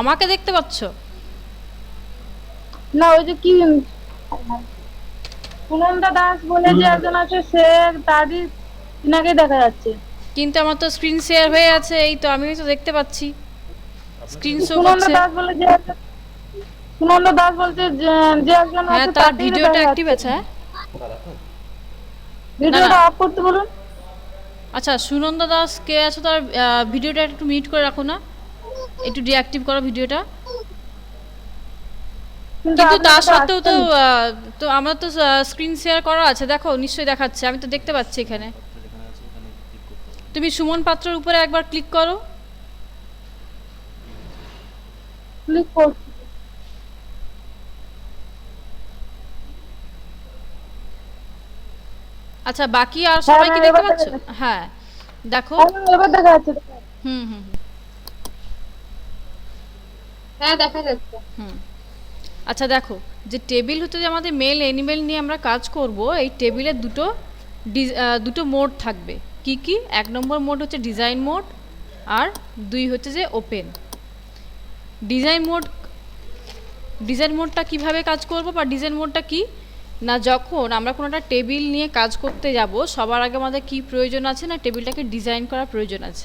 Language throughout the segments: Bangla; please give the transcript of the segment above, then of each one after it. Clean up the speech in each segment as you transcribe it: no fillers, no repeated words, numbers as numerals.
আমাকে দেখতে পাচ্ছ? না ওই যে কি সুনন্দা দাস বলে যে একজন আছে, সে তারই তিনাকে দেখা যাচ্ছে। কিন্তু আমার তো স্ক্রিন শেয়ার হয়ে আছে, এই তো আমি তো দেখতে পাচ্ছি, স্ক্রিন শো সুনন্দা করছে। দাস বলে যে সুনন্দা দাস বলতে যে যে একজন হ্যাঁ, আছে তার তাকেই তো ভিডিওটা দেখা অ্যাক্টিভ যাচ্ছে। আছে। হ্যাঁ, না না, ভিডিওটা অফ করতে বলুন। আচ্ছা, সুনন্দা দাস কে আছে, তার ভিডিওটা একটু মিউট করে রাখো না, একটু ডিঅ্যাক্টিভ করো ভিডিওটা। কিন্তু কিন্তু তা আপনাকে তো সত্ত্বেও আসছে তো না। তো আমরা তো স্ক্রিন শেয়ার করা আছে, দেখো নিশ্চয়ই দেখাচ্ছে, আমি তো দেখতে পাচ্ছি এখানে। তুমি সুমন পাত্রের উপরে একবার ক্লিক করো। ক্লিক করছি। আচ্ছা, বাকি আর হ্যাঁ সবাইকে ম্যাম, দেখতে এবার পাচ্ছ? দেখা যাচ্ছে। হ্যাঁ, দেখো। হ্যাঁ ম্যাম, এবার দেখা যাচ্ছে। হুম হুম হ্যাঁ দেখা যাচ্ছে। হুম। আচ্ছা দেখো, যে টেবিল হচ্ছে যে আমাদের মেল অ্যানিমেল নিয়ে আমরা কাজ করব, এই টেবিলের দুটো মোড থাকবে। কি কি? এক নম্বর মোড হচ্ছে ডিজাইন মোড, আর দুই হচ্ছে যে ওপেন। ডিজাইন মোড, ডিজাইন মোডটা কিভাবে কাজ করব, বা ডিজাইন মোডটা কি না, যখন আমরা কোনো একটা টেবিল নিয়ে কাজ করতে যাব, সবার আগে আমাদের কি প্রয়োজন আছে না, টেবিলটাকে ডিজাইন করার প্রয়োজন আছে।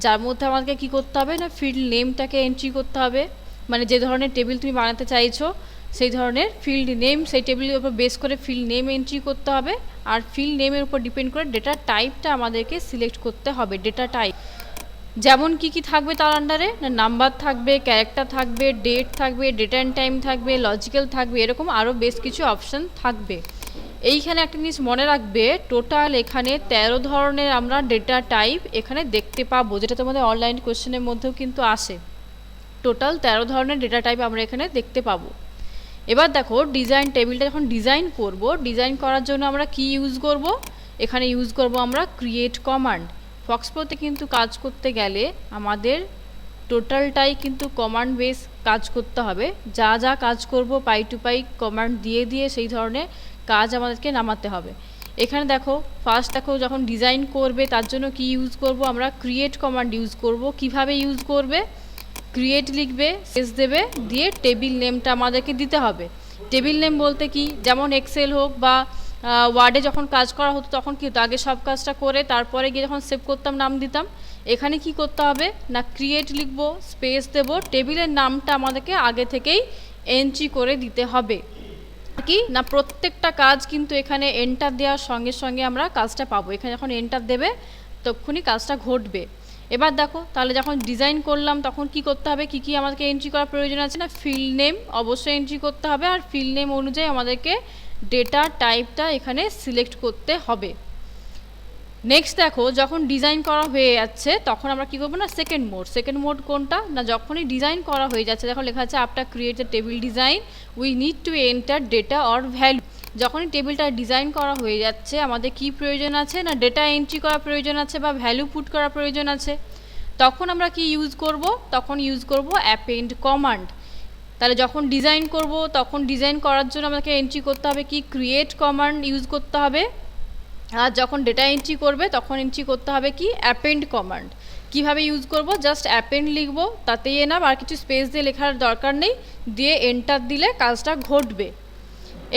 যার মধ্যে আমাদেরকে কি করতে হবে না, ফিল্ড নেমটাকে এন্ট্রি করতে হবে। মানে যে ধরনের টেবিল তুমি বানাতে চাইছো, সেই ধরনের ফিল্ড নেম, সেই টেবিলের উপর বেস করে ফিল্ড নেম এন্ট্রি করতে হবে। আর ফিল্ড নেমের উপর ডিপেন্ড করে ডেটা টাইপটা আমাদেরকে সিলেক্ট করতে হবে। ডেটা টাইপ যেমন কি কি থাকবে তার আন্ডারে না, নাম্বার থাকবে, ক্যারেক্টার থাকবে, ডেট থাকবে, ডেট অ্যান্ড টাইম থাকবে, লজিক্যাল থাকবে, এরকম আরও বেশ কিছু অপশান থাকবে। এইখানে একটা জিনিস মনে রাখবে, টোটাল এখানে 13 ধরনের আমরা ডেটা টাইপ এখানে দেখতে পাবো, যেটা তোমাদের অনলাইন কোশ্চেনের মধ্যেও কিন্তু আসে। টোটাল 13 ধরনের ডেটা টাইপ আমরা এখানে দেখতে পাবো। এবার দেখো, ডিজাইন টেবিলটা যখন ডিজাইন করব, ডিজাইন করার জন্য আমরা কি ইউজ করব, এখানে ইউজ করব আমরা ক্রিয়েট কমান্ড। ফক্সপ্রোতে কিন্তু কাজ করতে গেলে আমাদের টোটালটাই কিন্তু কমান্ড বেস কাজ করতে হবে। যা যা কাজ করব পাই টু পাই কমান্ড দিয়ে দিয়ে সেই ধরনের কাজ আমাদেরকে নামাতে হবে। এখানে দেখো, ফার্স্ট দেখো, যখন ডিজাইন করবে তার জন্য কি ইউজ করব, আমরা ক্রিয়েট কমান্ড ইউজ করব। কিভাবে ইউজ করবে, ক্রিয়েট লিখবে, স্পেস দেবে, দিয়ে টেবিল নেমটা আমাদেরকে দিতে হবে। টেবিল নেম বলতে কি, যেমন এক্সেল হোক বা ওয়ার্ডে যখন কাজ করা হতো তখন কি হতো, আগে সব কাজটা করে তারপরে গিয়ে যখন সেভ করতাম নাম দিতাম। এখানে কি করতে হবে না, ক্রিয়েট লিখবো, স্পেস দেব, টেবিলের নামটা আমাদেরকে আগে থেকেই এন্ট্রি করে দিতে হবে। কি না, প্রত্যেকটা কাজ কিন্তু এখানে এন্টার দেওয়ার সঙ্গে সঙ্গে আমরা কাজটা পাবো। এখানে যখন এন্টার দেবে তখনই কাজটা ঘটবে। এবার দেখো, তাহলে যখন ডিজাইন করলাম তখন কি করতে হবে, কি কি আমাদেরকে এন্ট্রি করার প্রয়োজন আছে না, ফিল্ড নেম অবশ্যই এন্ট্রি করতে হবে, আর ফিল্ড নেম অনুযায়ী আমাদেরকে ডেটা টাইপটা এখানে সিলেক্ট করতে হবে। নেক্সট দেখো, যখন ডিজাইন করা হয়ে যাচ্ছে তখন আমরা কী করবো না, সেকেন্ড মোড। সেকেন্ড মোড কোনটা না, যখনই ডিজাইন করা হয়ে যাচ্ছে, দেখো লেখা আছে after create the table design we need to enter data or value. যখনই টেবিলটা ডিজাইন করা হয়ে যাচ্ছে আমাদের কি প্রয়োজন আছে না, ডেটা এন্ট্রি করা প্রয়োজন আছে বা ভ্যালু পুট করা প্রয়োজন আছে। তখন আমরা কি ইউজ করব, তখন ইউজ করব অ্যাপেন্ড কমান্ড। তাহলে যখন ডিজাইন করব তখন ডিজাইন করার জন্য আমাকে এন্ট্রি করতে হবে কি, ক্রিয়েট কমান্ড ইউজ করতে হবে। আর যখন ডেটা এন্ট্রি করবে তখন এন্ট্রি করতে হবে কি, অ্যাপেন্ড কমান্ড। কিভাবে ইউজ করব, জাস্ট অ্যাপেন্ড লিখবো, তাতেই এনাফ, আর কিছু স্পেস দিয়ে লেখার দরকার নেই, দিয়ে এন্টার দিলে কাজটা ঘটবে।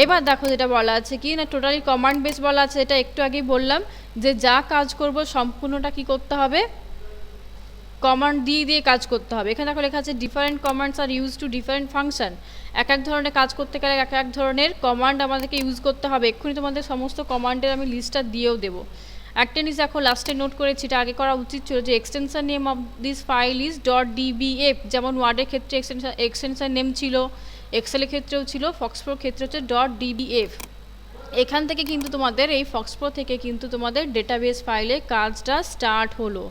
এবার দেখো, যেটা বলা আছে কি না, টোটালি কমান্ড বেস বলা আছে, এটা একটু আগেই বললাম যে যা কাজ করব সম্পূর্ণটা কি করতে হবে, কমান্ড দিয়ে দিয়ে কাজ করতে হবে। এখানে দেখো লেখা আছে different commands are use to different function. এক এক ধরনের কাজ করতে গেলে এক এক ধরনের কমান্ড আমাদেরকে ইউজ করতে হবে। এক্ষুনি তোমাদের সমস্ত কমান্ডের আমি লিস্টটা দিয়েও দেবো। একটা জিনিস দেখো, লাস্টে নোট করেছি, এটা আগে করা উচিত ছিল, যে extension name of this file is .dbf। যেমন ওয়ার্ডের ক্ষেত্রে এক্সটেনশন নেম ছিল, এক্সেলের ক্ষেত্রেও ছিল, ফক্সপ্রোর ক্ষেত্রে হচ্ছে .dbf। এখান থেকে কিন্তু তোমাদের এই ফক্সপ্রো থেকে কিন্তু তোমাদের ডেটাবেস ফাইলে কাজটা স্টার্ট হলো।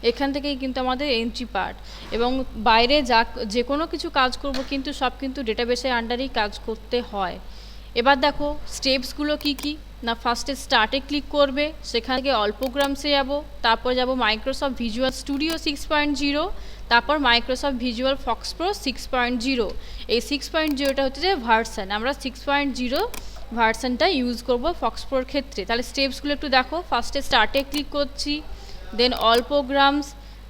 এখান থেকেই কিন্তু আমাদের এন্ট্রি পার্ট, এবং বাইরে যে কোনো কিছু কাজ করব কিন্তু সব কিন্তু ডেটাবেসের আন্ডারেই কাজ করতে হয়। এবার দেখো স্টেপসগুলো কি কি না, ফার্স্টে স্টার্টে ক্লিক করবে, সেখান থেকে অল প্রোগ্রামসে যাব, তারপর যাব মাইক্রোসফট ভিজুয়াল স্টুডিও 6.0, তারপর মাইক্রোসফট ভিজুয়াল ফক্সপ্রো 6.0। এই 6.0টা হচ্ছে যে ভার্সান, আমরা 6.0 ভার্সানটা ইউজ করব ফক্সপ্রোর ক্ষেত্রে। তাহলে স্টেপসগুলো একটু দেখো, ফার্স্টে স্টার্টে ক্লিক করছি, দেন অল প্রোগ্রামস,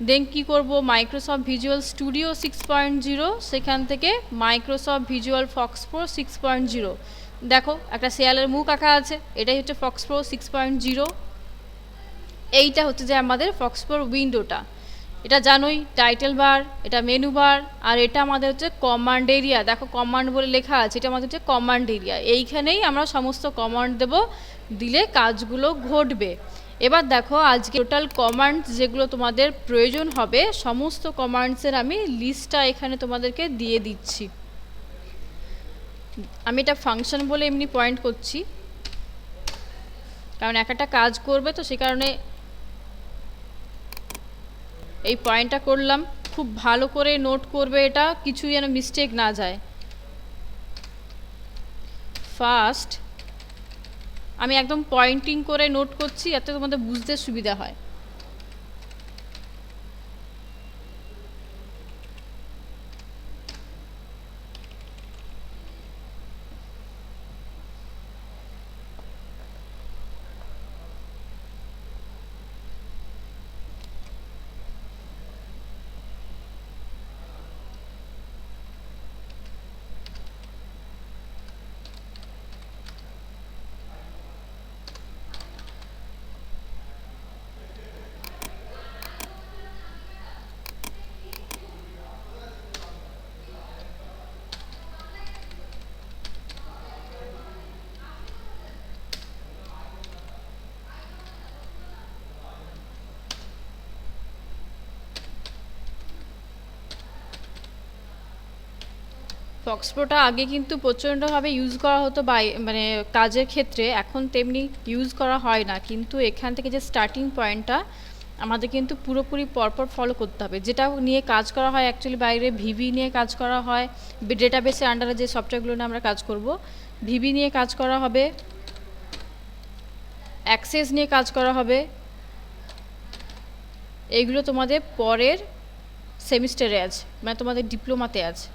দেন কি করব, মাইক্রোসফট ভিজুয়াল স্টুডিও 6.0, সেখান থেকে মাইক্রোসফট ভিজুয়াল ফক্স প্রো 6.0। দেখো একটা শেয়ালের মুখ আঁকা আছে, এটাই হচ্ছে ফক্স প্রো 6.0। এইটা হচ্ছে যে আমাদের ফক্স প্রো উইন্ডোটা। এটা জানোই টাইটেল বার, এটা মেনু বার, আর এটা আমাদের হচ্ছে কমান্ড এরিয়া। দেখো কমান্ড বলে লেখা আছে, এটা আমাদের হচ্ছে কমান্ড এরিয়া। এইখানেই আমরা সমস্ত কমান্ড দেব, দিলে কাজগুলো ঘটবে। এবার দেখো আজকে টোটাল কমান্ডস যেগুলো তোমাদের প্রয়োজন হবে, সমস্ত কমান্ডসের আমি লিস্টটা এখানে তোমাদেরকে দিয়ে দিচ্ছি। আমি এটা ফাংশন বলে এমনি পয়েন্ট করছি, কারণ একটা কাজ করবে তো সে কারণে এই পয়েন্টটা করলাম। খুব ভালো করে নোট করবে, এটা কিছু যেন মিস্টেক না যায়। ফার্স্ট আমি একদম পয়েন্টিং করে নোট করছি, যাতে তোমাদের বুঝতে সুবিধা হয়। ফক্স প্রোটা আগে কিন্তু প্রচণ্ডভাবে ইউজ করা হতো মানে কাজের ক্ষেত্রে, এখন তেমনি ইউজ করা হয় না। কিন্তু এখান থেকে যে স্টার্টিং পয়েন্টটা আমাদের কিন্তু পুরোপুরি পরপর ফলো করতে হবে। যেটা নিয়ে কাজ করা হয় অ্যাকচুয়ালি বাইরে ভিভি নিয়ে কাজ করা হয়, ডেটাবেসের আন্ডারে যে সফটওয়্যারগুলো নিয়ে আমরা কাজ করব, ভিভি নিয়ে কাজ করা হবে, অ্যাক্সেস নিয়ে কাজ করা হবে। এইগুলো তোমাদের পরের সেমিস্টারে আছে, মানে তোমাদের ডিপ্লোমাতে আছে।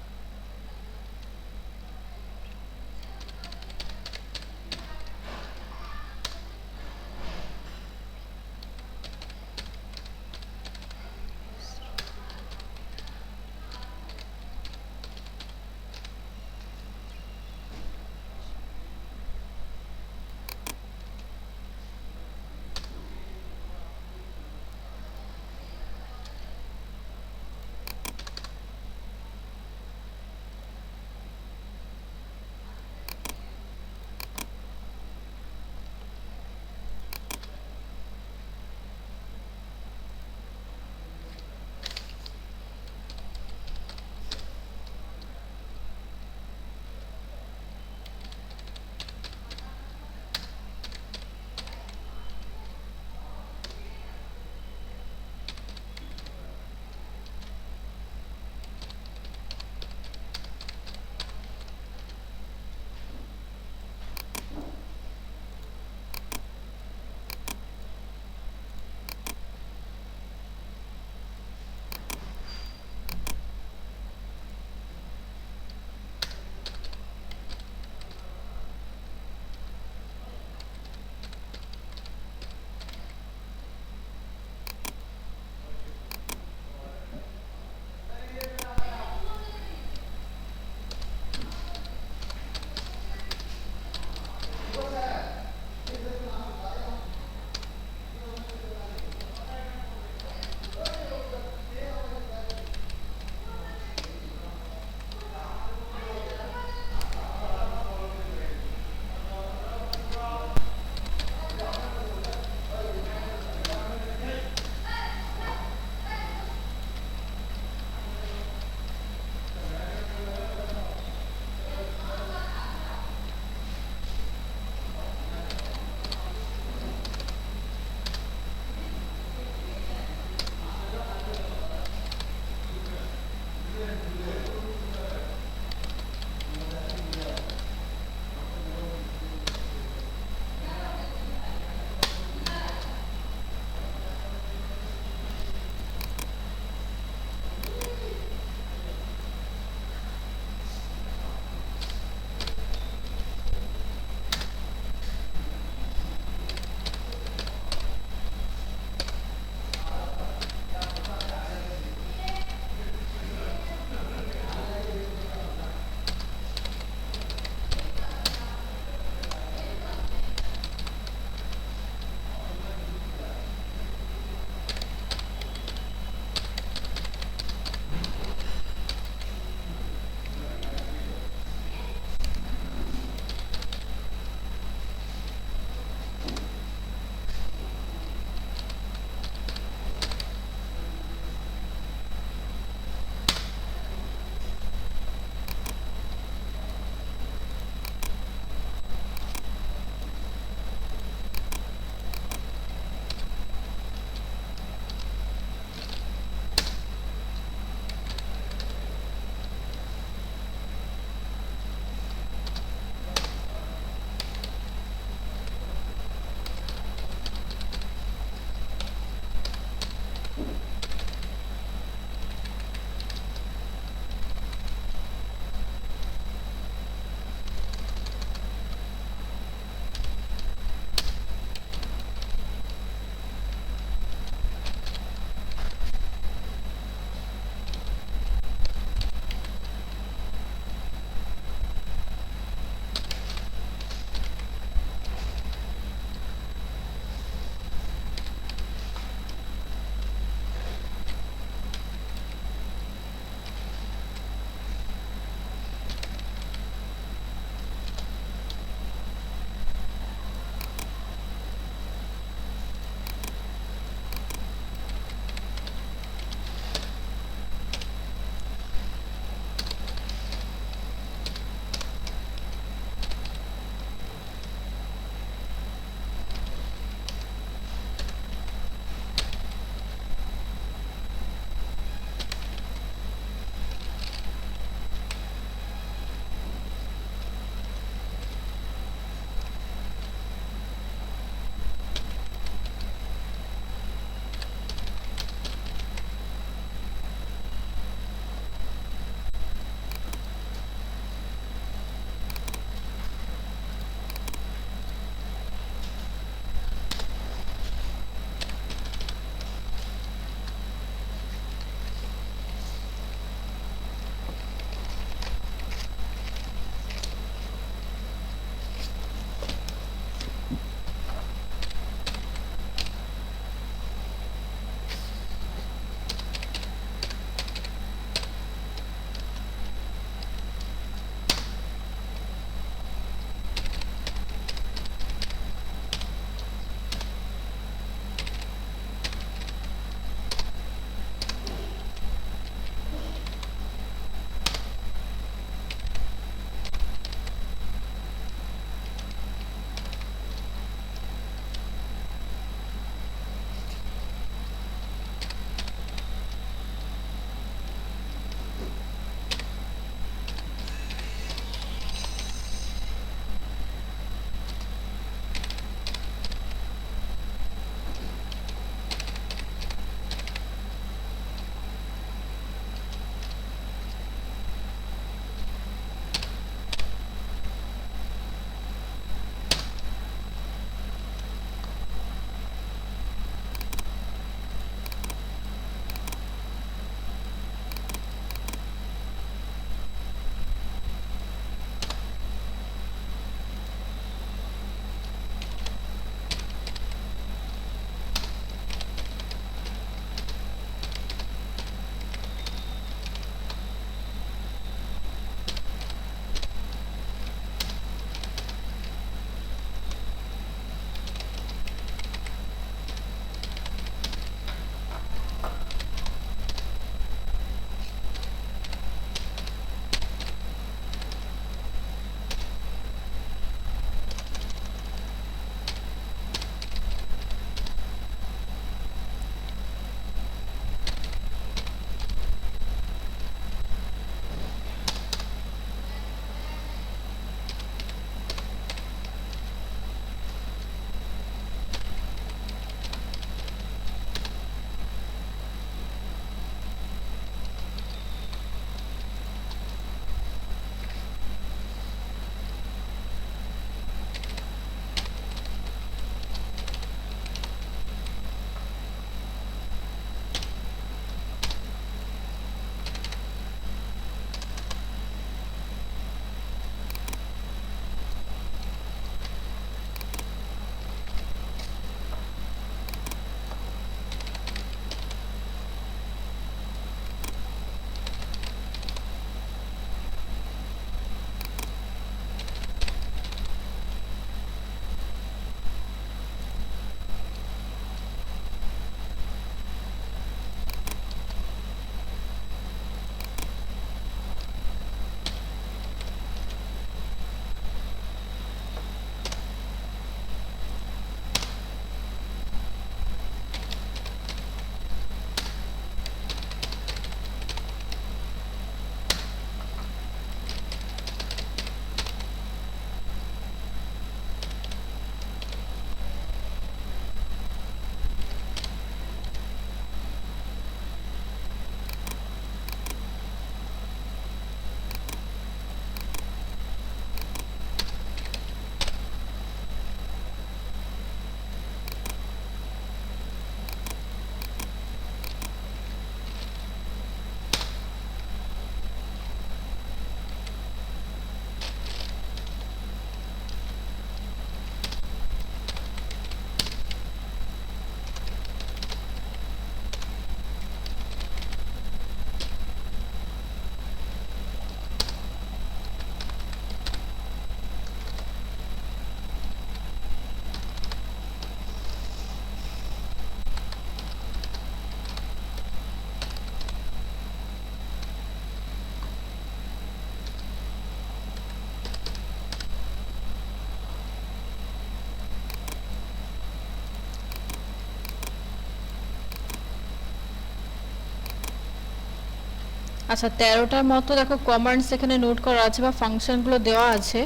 আচ্ছা 13টার মতো দেখো কমান্ডস এখানে নোট করা আছে বা ফাংশনগুলো দেওয়া আছে।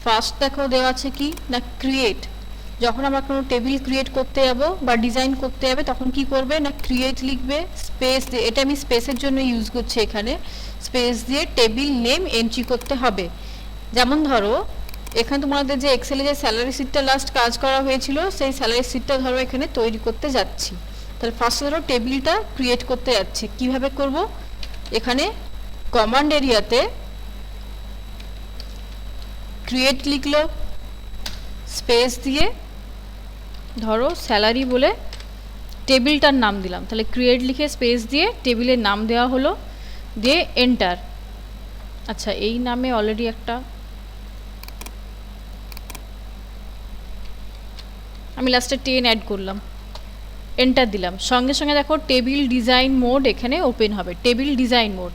ফার্স্ট দেখো দেওয়া আছে কি না ক্রিয়েট। যখন আমরা কোনো টেবিল ক্রিয়েট করতে যাব বা ডিজাইন করতে যাবে তখন কি করবে না ক্রিয়েট লিখবে, স্পেস দিয়ে, এটা আমি স্পেসের জন্য ইউজ করছি এখানে, স্পেস দিয়ে টেবিল নেম এন্ট্রি করতে হবে। যেমন ধরো এখানে তোমাদের যে এক্সেলে যে স্যালারি শিটটা লাস্ট কাজ করা হয়েছিল সেই স্যালারি শিটটা ধরো এখানে তৈরি করতে যাচ্ছি। তাহলে ফার্স্ট ধরো টেবিলটা ক্রিয়েট করতে যাচ্ছি, কিভাবে করব, এখানে কমান্ড এরিয়াতে ক্রিয়েট লিখলো, স্পেস দিয়ে ধরো স্যালারি বলে টেবিলটার নাম দিলাম, তাহলে ক্রিয়েট লিখে স্পেস দিয়ে টেবিলের নাম দেওয়া হলো, দিয়ে এন্টার। আচ্ছা এই নামে অলরেডি একটা আমি লাস্টে 10 অ্যাড করলাম, এন্টার দিলাম, সঙ্গে সঙ্গে দেখো টেবিল ডিজাইন মোড এখানে ওপেন হবে, টেবিল ডিজাইন মোড।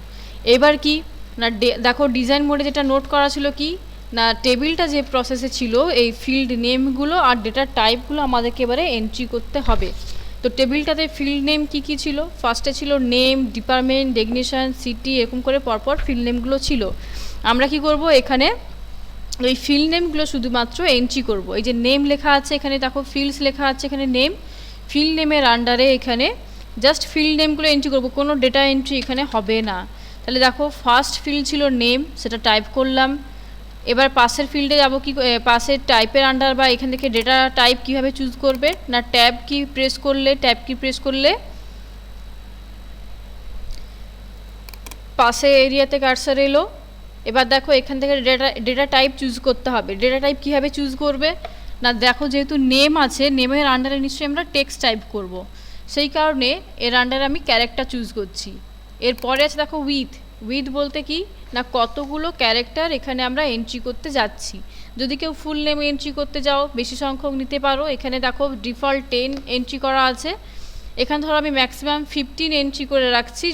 এবার কি না দেখো ডিজাইন মোডে যেটা নোট করা ছিল কি না টেবিলটা যে প্রসেসে ছিল এই ফিল্ড নেমগুলো আর ডেটা টাইপগুলো আমাদেরকে এবারে এন্ট্রি করতে হবে। তো টেবিলটাতে ফিল্ড নেম কি কি ছিল, ফার্স্টে ছিল নেম, ডিপার্টমেন্ট, ডেগনিশন, সিটি, এরকম করে পরপর ফিল্ড নেমগুলো ছিল। আমরা কি করব এখানে ওই ফিল্ড নেমগুলো শুধুমাত্র এন্ট্রি করব। এই যে নেম লেখা আছে এখানে দেখো ফিল্ডস লেখা আছে এখানে নেম, ফিল্ড নেমের আন্ডারে এখানে জাস্ট ফিল্ড নেমগুলো এন্ট্রি করব, কোনো ডেটা এন্ট্রি এখানে হবে না। তাহলে দেখো ফার্স্ট ফিল্ড ছিল নেম, সেটা টাইপ করলাম। এবার পাশের ফিল্ডে যাব কি, পাশের টাইপের আন্ডার বা এখান থেকে ডেটা টাইপ কিভাবে চুজ করবে না ট্যাব কি প্রেস করলে পাশে এরিয়াতে কার্সার এলো। এবার দেখো এখান থেকে ডেটা টাইপ চুজ করতে হবে। ডেটা টাইপ কীভাবে চুজ করবে না দেখো যেহেতু নেম আছে, নেমের আন্ডারে নিশ্চয়ই আমরা টেক্সট টাইপ করব, সেই কারণে এর আন্ডারে আমি ক্যারেক্টার চুজ করছি। এরপরে আছে দেখো উইথ বলতে কি না কতগুলো ক্যারেক্টার এখানে আমরা এন্ট্রি করতে যাচ্ছি। যদি কেউ ফুল নেম এন্ট্রি করতে যাও বেশি সংখ্যক নিতে পারো, এখানে দেখো ডিফল্ট 10 এন্ট্রি করা আছে, এখানে ধরো আমি ম্যাক্সিমাম 15 এন্ট্রি করে রাখছি।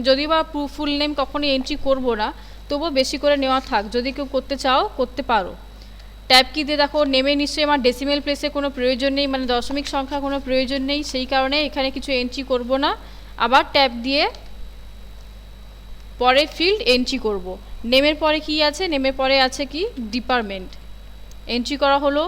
যদি বা ফুল নেম কখনই এন্ট্রি করব না, তবুও বেশি করে নেওয়া থাক, যদি কেউ করতে চাও করতে পারো। ট্যাব কি দিয়ে দেখো নেমে নিশ্চয়ই আমার ডেসিমেল প্লেসে কোনো প্রয়োজন নেই, মানে দশমিক সংখ্যা কোনো প্রয়োজন নেই, সেই কারণে এখানে কিছু এন্ট্রি করব না। আবার ট্যাব দিয়ে পরে ফিল্ড এন্ট্রি করব। নেমের পরে কি আছে, নেমের পরে আছে কি ডিপার্টমেন্ট, এন্ট্রি করা হলো।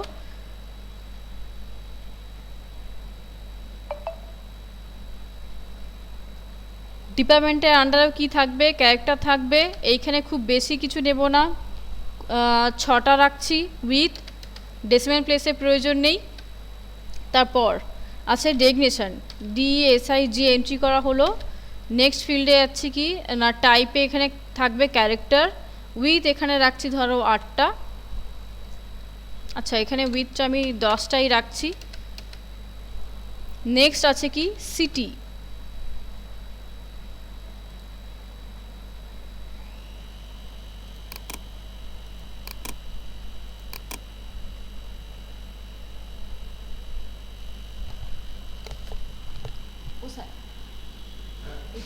ডিপার্টমেন্টের আন্ডারেও কি থাকবে, ক্যারেক্টার থাকবে। এইখানে খুব বেশি কিছু নেব না, 6টা রাখছি। উইথ ডেসিমেল প্লেসে প্রয়োজন নেই। তারপর আছে ডেগনিশন, DSIG এন্ট্রি করা হলো। নেক্সট ফিল্ডে যাচ্ছি কি না টাইপে এখানে থাকবে ক্যারেক্টার। উইথ এখানে রাখছি ধরো 8টা। আচ্ছা এখানে উইথটা আমি 10টাই রাখছি। নেক্সট আছে কি সিটি,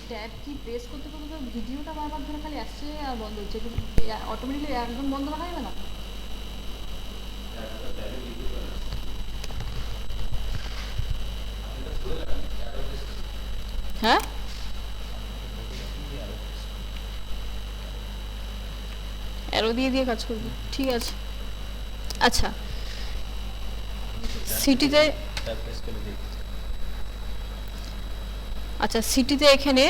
ট্যাব কি প্রেস করতে করতে ভিডিওটা বারবার ধরে খালি আসছে আর বন্ধ হচ্ছে, অটোমেটিক্যালি একদম বন্ধ রাখা যাবে না? হ্যাঁ অ্যারো দিয়ে কাজ করবে, ঠিক আছে। আচ্ছা সিটিতে, আচ্ছা সিটিতে এখানে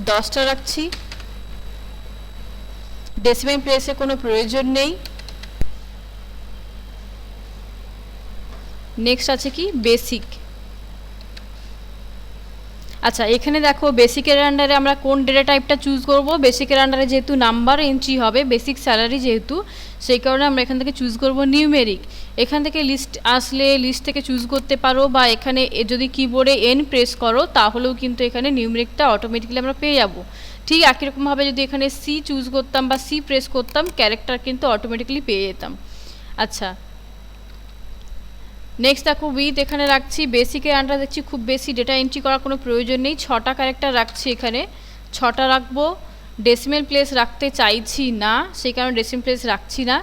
10টা রাখছি। ডেসিমেল প্লেসে কোনো প্রয়োজন নেই। নেক্সট আছে কি বেসিক। আচ্ছা এখানে দেখো বেসিকের আন্ডারে আমরা কোন ডেটা টাইপটা চুজ করব। বেসিকের আন্ডারে যেহেতু নাম্বার এন্ট্রি হবে, বেসিক স্যালারি যেহেতু, সেই কারণে আমরা এখান থেকে চুজ করব নিউমেরিক। এখান থেকে লিস্ট আসলে লিস্ট থেকে চুজ করতে পারো, বা এখানে যদি কিবোর্ডে N প্রেস করো তাহলেও কিন্তু এখানে নিউমেরিকটা অটোমেটিক্যালি আমরা পেয়ে যাব। ঠিক একই রকমভাবে যদি এখানে C চুজ করতাম বা C প্রেস করতাম, ক্যারেক্টার কিন্তু অটোমেটিক্যালি পেয়ে যেতাম। আচ্ছা নেক্সট দেখো উইথ এখানে রাখছি। বেসিকের আন্ডার দেখছি খুব বেশি ডেটা এন্ট্রি করার কোনো প্রয়োজন নেই, 6টা ক্যারেক্টার রাখছি, এখানে 6টা রাখবো। ডেসিমেল প্লেস রাখতে চাইছি না, সেই কারণে ডেসিমেল প্লেস রাখছি না।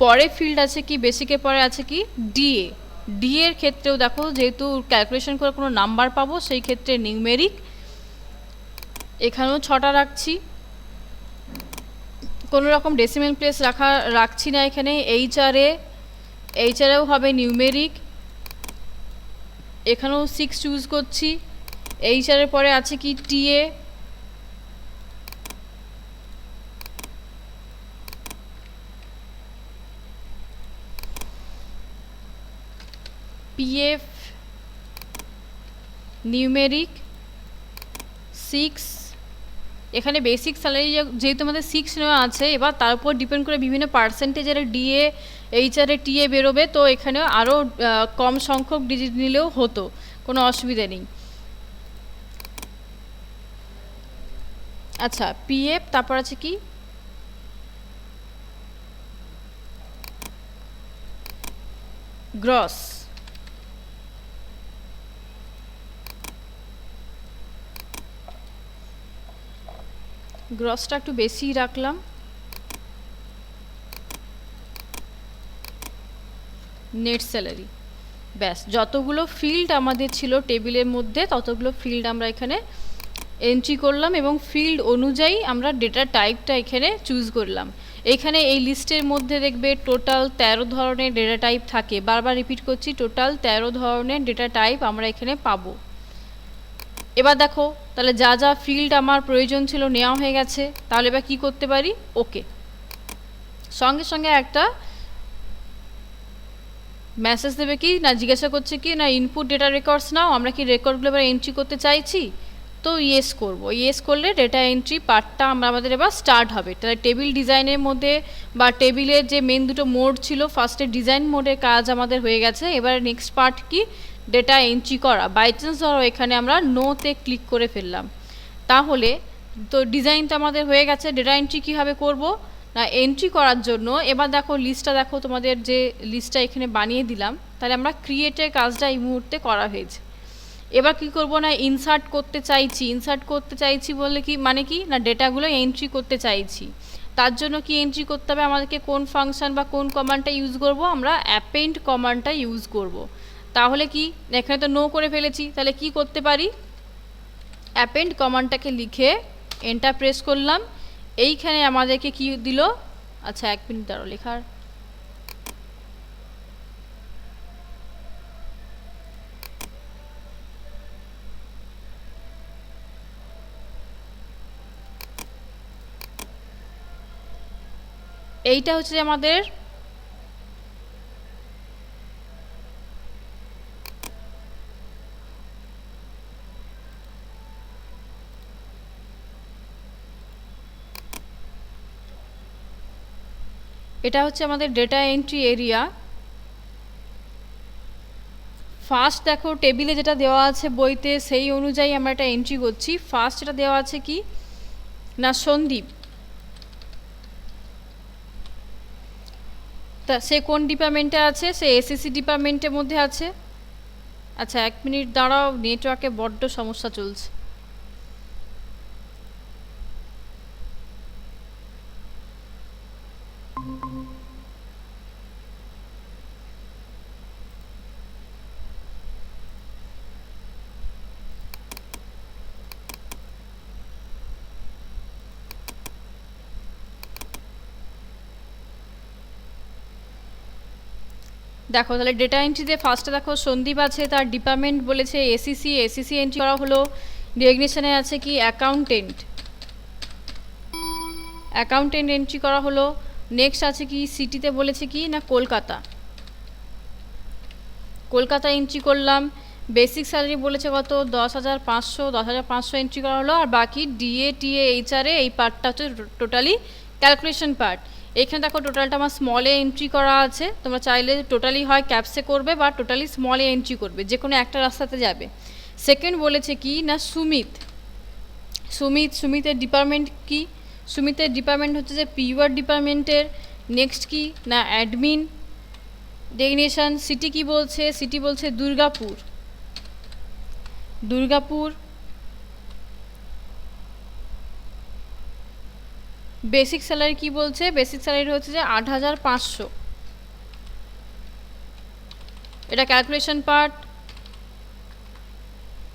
পরে ফিল্ড আছে কি বেসিকের পরে আছে কি ডি এর ক্ষেত্রেও দেখো যেহেতু ক্যালকুলেশন করে কোনো নাম্বার পাবো, সেই ক্ষেত্রে নিউমেরিক। এখানেও 6টা রাখছি, কোনো রকম ডেসিমেল প্লেস রাখছি না এখানে। এইচআরেও হবে নিউমেরিক, এখানেও 6 চুজ করছি। এইচআরের পরে আছে কি টিএ, পিএফ, নিউমেরিক 6। এখানে বেসিক স্যালারি যেহেতু আমাদের 6 নেওয়া আছে, এবার তার উপর ডিপেন্ড করে বিভিন্ন পার্সেন্টেজের ডিএ এইচআরে টিএ বেরোবে, তো এখানে আরও কম সংখ্যক ডিজিট নিলেও হতো, কোনো অসুবিধা নেই। আচ্ছা, পিএফ, তারপর আছে কি গ্রস, গ্রসটা একটু বেশি রাখলাম। নেট স্যালারি, ব্যাস যতগুলো ফিল্ড আমাদের ছিল টেবিলের মধ্যে ততগুলো ফিল্ড আমরা এখানে এন্ট্রি করলাম এবং ফিল্ড অনুযায়ী আমরা ডেটা টাইপটা এখানে চুজ করলাম। এখানে এই লিস্টের মধ্যে দেখবে টোটাল 13 ধরনের ডেটা টাইপ থাকে, বারবার রিপিট করছি, টোটাল 13 ধরনের ডেটা টাইপ আমরা এখানে পাবো। এবার দেখো, তাহলে যা যা ফিল্ড আমার প্রয়োজন ছিল নেওয়া হয়ে গেছে, তাহলে এবার কী করতে পারি, ওকে। সঙ্গে সঙ্গে একটা মেসেজ দেবে কি না, জিজ্ঞাসা করছে কি না ইনপুট ডেটা রেকর্ডস নাও, আমরা কি রেকর্ডগুলো এবার এন্ট্রি করতে চাইছি, তো ইয়েস করব। ইয়েস করলে ডেটা এন্ট্রি পার্টটা আমাদের এবার স্টার্ট হবে। তাহলে টেবিল ডিজাইনের মধ্যে বা টেবিলের যে মেন দুটো মোড ছিল, ফার্স্টে ডিজাইন মোডের কাজ আমাদের হয়ে গেছে, এবার নেক্সট পার্ট কি ডেটা এন্ট্রি করা। বাই চান্স ধরো এখানে আমরা নোতে ক্লিক করে ফেললাম, তাহলে তো ডিজাইন তো আমাদের হয়ে গেছে, ডেটা এন্ট্রি কীভাবে করব না, এন্ট্রি করার জন্য এবার দেখো লিস্টটা দেখো, তোমাদের যে লিস্টটা এখানে বানিয়ে দিলাম, তাহলে আমরা ক্রিয়েটের কাজটা এই মুহূর্তে করা হয়েছে। এবার কি করব না, ইনসার্ট করতে চাইছি বলে কি মানে কি না ডেটাগুলো এন্ট্রি করতে চাইছি। তার জন্য কি এন্ট্রি করতে হবে আমাদেরকে, কোন ফাংশন বা কোন কমান্ডটা ইউজ করব, আমরা অ্যাপেন্ড কমান্ডটা ইউজ করব। তাহলে কি এখানে তো নো করে ফেলেছি, তাহলে কি করতে পারি, অ্যাপেন্ড কমান্ডটাকে লিখে এন্টার প্রেস করলাম। এইখানে আমাদেরকে কি দিল, আচ্ছা 1 মিনিট দাঁড়াও, লেখার এইটা হচ্ছে আমাদের এটা হচ্ছে আমাদের ডেটা এন্ট্রি এরিয়া। ফার্স্ট দেখো টেবিলে যেটা দেওয়া আছে বইতে সেই অনুযায়ী আমরা এটা এন্ট্রি করছি। ফার্স্ট এটা দেওয়া আছে কি না সন্দীপ, তা সে কোন ডিপার্টমেন্টে আছে, সে এসএসসি ডিপার্টমেন্টের মধ্যে আছে। আচ্ছা 1 মিনিট দাঁড়াও, নেটওয়ার্কে বড্ড সমস্যা চলছে। দেখো তাহলে ডেটা এন্ট্রিতে ফার্স্টে দেখো সন্দীপ আছে, তার ডিপার্টমেন্ট বলেছে এসিসি এন্ট্রি করা হলো। রেজিগনেশনে আছে কি অ্যাকাউন্টেন্ট এন্ট্রি করা হলো। নেক্সট আছে কি সিটিতে বলেছে কি না কলকাতা এন্ট্রি করলাম। বেসিক স্যালারি বলেছে কত 10,500 এন্ট্রি করা হলো। আর বাকি ডিএ টিএ এইচআরে এই পার্টটা হচ্ছে টোটালি ক্যালকুলেশন পার্ট। এখানে দেখো টোটালটা আমার স্মলে এন্ট্রি করা আছে, তোমরা চাইলে টোটালি হয় ক্যাপসে করবে বা টোটালি স্মলে এন্ট্রি করবে, যে কোনো একটা রাস্তাতে যাবে। সেকেন্ড বলেছে কি না সুমিতের ডিপার্টমেন্ট কি, সুমিতের ডিপার্টমেন্ট হচ্ছে যে পিওয়ার ডিপার্টমেন্টের। নেক্সট কি না অ্যাডমিন। ডেজিগনেশন সিটি কি বলছে, সিটি বলছে দুর্গাপুর। বেসিক স্যালারি কি বলছে, বেসিক স্যালারি হচ্ছে যে 8,500, এটা ক্যালকুলেশন পার্ট।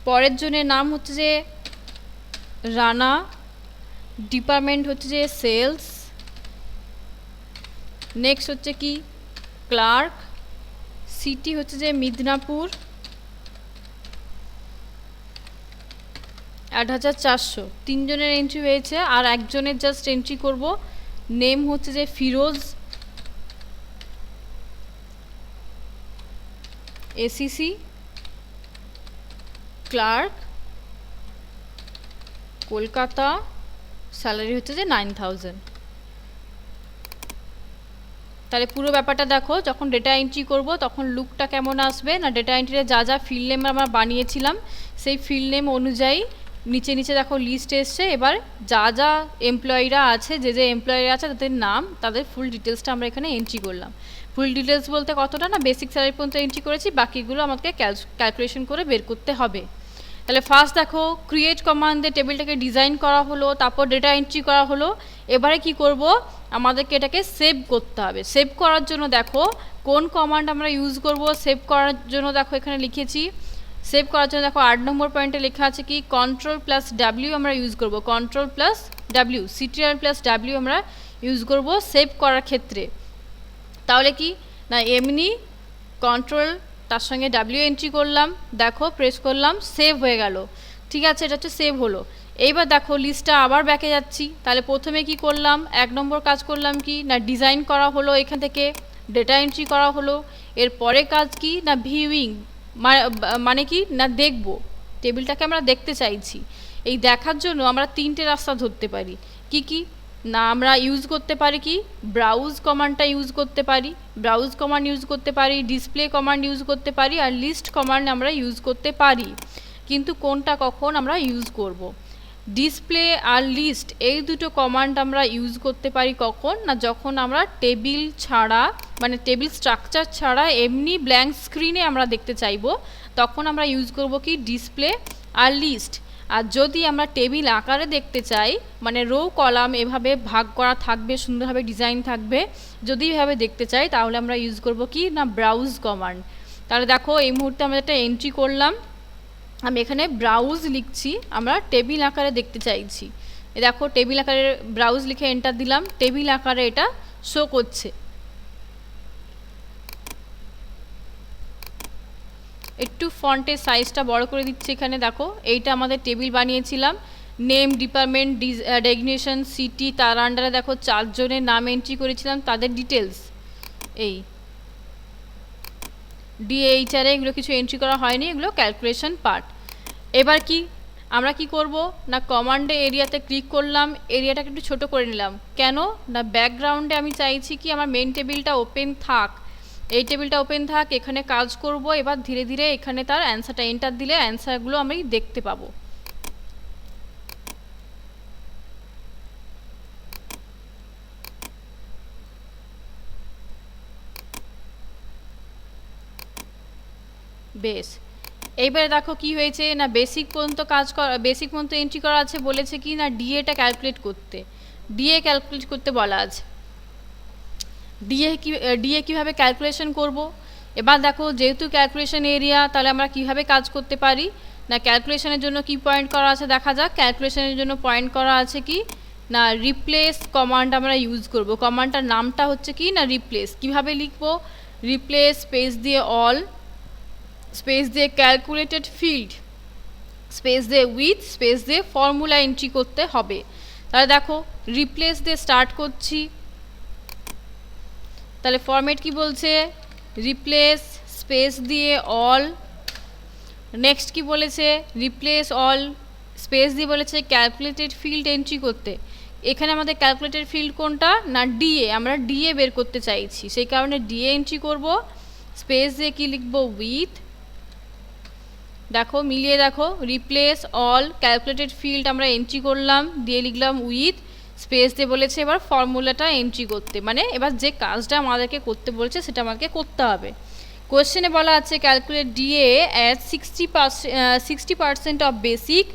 পরের জনের নাম হচ্ছে যে রানা, ডিপার্টমেন্ট হচ্ছে যে সেলস, নেক্সট হচ্ছে কি ক্লার্ক, সিটি হচ্ছে যে মিদনাপুর, ৮,৪০০। তিনজনের এন্ট্রি হয়েছে, আর একজনের জাস্ট এন্ট্রি করব। নেম হচ্ছে যে Firoz, ACC, clerk, Kolkata, salary হচ্ছে যে 9,000। তাহলে পুরো ব্যাপারটা দেখো, যখন ডেটা এন্ট্রি করব তখন লুকটা কেমন আসবে না, ডেটা এন্ট্রিতে যা যা ফিল্ড নেম আমরা বানিয়েছিলাম সেই ফিল্ড নেম অনুযায়ী নিচে নিচে দেখো লিস্ট এসছে। এবার যা যা এমপ্লয়িরা আছে, যে যে এমপ্লয়িরা আছে তাদের নাম, তাদের ফুল ডিটেলসটা আমরা এখানে এন্ট্রি করলাম। ফুল ডিটেলস বলতে কতটা না, বেসিক স্যালারি পর্যন্ত এন্ট্রি করেছি, বাকিগুলো আমাকে ক্যালকুলেশন করে বের করতে হবে। তাহলে ফার্স্ট দেখো ক্রিয়েট কমান্ডে টেবিলটাকে ডিজাইন করা হলো, তারপর ডেটা এন্ট্রি করা হলো। এবারে কি করব, আমাদেরকে এটাকে সেভ করতে হবে। সেভ করার জন্য দেখো কোন কমান্ড আমরা ইউজ করব। সেভ করার জন্য দেখো এখানে লিখেছি, সেভ করার জন্য দেখো 8 নম্বর পয়েন্টে লেখা আছে কি Ctrl+W আমরা ইউজ করব। Ctrl+W, Ctrl+W আমরা ইউজ করব সেভ করার ক্ষেত্রে। তাহলে কি না, এমনি কন্ট্রোল তার সঙ্গে ডাব্লিউ এন্ট্রি করলাম, দেখো প্রেস করলাম, সেভ হয়ে গেল। ঠিক আছে, এটা হচ্ছে সেভ হলো। এইবার দেখো লিস্টটা আবার ব্যাকে যাচ্ছি। তাহলে প্রথমে কি করলাম, 1 নম্বর কাজ করলাম কি না, ডিজাইন করা হলো, এখান থেকে ডেটা এন্ট্রি করা হলো। এর পরে কাজ কি না, ভিউইং, মানে কি না দেখব, টেবিলটাকে আমরা দেখতে চাইছি। এই দেখার জন্য আমরা 3টে রাস্তা ধরতে পারি। কি কি না, আমরা ইউজ করতে পারি কি ব্রাউজ কমান্ডটা ইউজ করতে পারি, ব্রাউজ কমান্ড ইউজ করতে পারি, ডিসপ্লে কমান্ড ইউজ করতে পারি, আর লিস্ট কমান্ড আমরা ইউজ করতে পারি। কিন্তু কোনটা কখন আমরা ইউজ করব, ডিসপ্লে আর লিস্ট এই দুটো কমান্ড আমরা ইউজ করতে পারি কখন না, যখন আমরা টেবিল ছাড়া মানে টেবিল স্ট্রাকচার ছাড়া এমনি ব্ল্যাঙ্ক স্ক্রিনে আমরা দেখতে চাইবো, তখন আমরা ইউজ করব কি ডিসপ্লে আর লিস্ট। আর যদি আমরা টেবিল আকারে দেখতে চাই, মানে রো কলাম এভাবে ভাগ করা থাকবে, সুন্দরভাবে ডিজাইন থাকবে, যদি এভাবে দেখতে চাই তাহলে আমরা ইউজ করব কি না ব্রাউজ কমান্ড। তাহলে দেখো এই মুহূর্তে আমরা একটা এন্ট্রি করলাম, আমি এখানে ব্রাউজ লিখছি, আমরা টেবিল আকারে দেখতে চাইছি। দেখো টেবিল আকারে ব্রাউজ লিখে এন্টার দিলাম, টেবিল আকারে এটা শো করছে। একটু ফন্টের সাইজটা বড় করে দিচ্ছি এখানে। দেখো এইটা আমাদের টেবিল বানিয়েছিলাম, নেম, ডিপার্টমেন্ট, ডেজিগনেশন, সিটি, তার আন্ডারে দেখো 4 জনের নাম এন্ট্রি করেছিলাম, তাদের ডিটেলস। এই ডিএইচআরে এগুলো কিছু এন্ট্রি করা হয়নি, এগুলো ক্যালকুলেশন পার্ট। এবার কি আমরা কি করব না, কমান্ডে এরিয়াতে ক্লিক করলাম, এরিয়াটাকে একটু ছোট করে নিলাম। কেন না, ব্যাকগ্রাউন্ডে আমি চাইছি কি আমার মেন টেবিলটা ওপেন থাক, এই টেবিলটা ওপেন থাক, এখানে কাজ করব। এবার ধীরে ধীরে এখানে তার অ্যান্সারটা এন্টার দিলে অ্যান্সারগুলো আমি দেখতে পাবো। বেশ, এইবারে দেখো কি হয়েছে না, বেসিক পর্যন্ত কাজ করা, বেসিক পর্যন্ত এন্ট্রি করা আছে, বলেছে কি না ডিএটা ক্যালকুলেট করতে, ডিএ ক্যালকুলেট করতে বলা আছে। ডিএ কীভাবে ক্যালকুলেশন করব। এবার দেখো যেহেতু ক্যালকুলেশন এরিয়া, তাহলে আমরা কিভাবে কাজ করতে পারি না, ক্যালকুলেশনের জন্য কি পয়েন্ট করা আছে দেখা যাক। ক্যালকুলেশনের জন্য পয়েন্ট করা আছে কি না রিপ্লেস কমান্ড আমরা ইউজ করব। কমান্ডটার নামটা হচ্ছে কি না রিপ্লেস। কিভাবে লিখব, রিপ্লেস স্পেস দিয়ে অল, স্পেস দিয়ে ক্যালকুলেটেড ফিল্ড, স্পেস দিয়ে উইথ, স্পেস দিয়ে ফর্মুলা এন্ট্রি করতে হবে। তাহলে দেখো রিপ্লেস দিয়ে স্টার্ট করছি, তাহলে ফরম্যাট কি বলছে, রিপ্লেস স্পেস দিয়ে অল, নেক্সট কি বলেছে রিপ্লেস অল স্পেস দিয়ে বলেছে ক্যালকুলেটেড ফিল্ড এন্ট্রি করতে। এখানে আমাদের ক্যালকুলেটেড ফিল্ড কোনটা না ডিএ, আমরা ডিএ বের করতে চাইছি, সেই কারণে ডিএ এন্ট্রি করব। স্পেস দিয়ে কি লিখব উইথ, দেখো মিলিয়ে দেখো রিপ্লেস অল ক্যালকুলেটেড ফিল্ড আমরা এন্ট্রি করলাম, দিয়ে লিখলাম উইথ, স্পেস দিয়ে বলেছে এবার ফর্মুলাটা এন্ট্রি করতে, মানে এবার যে কাজটা আমাদেরকে করতে বলেছে সেটা আমাদেরকে করতে হবে। কোয়েশ্চেনে বলা আছে calculate DA as 60% of basic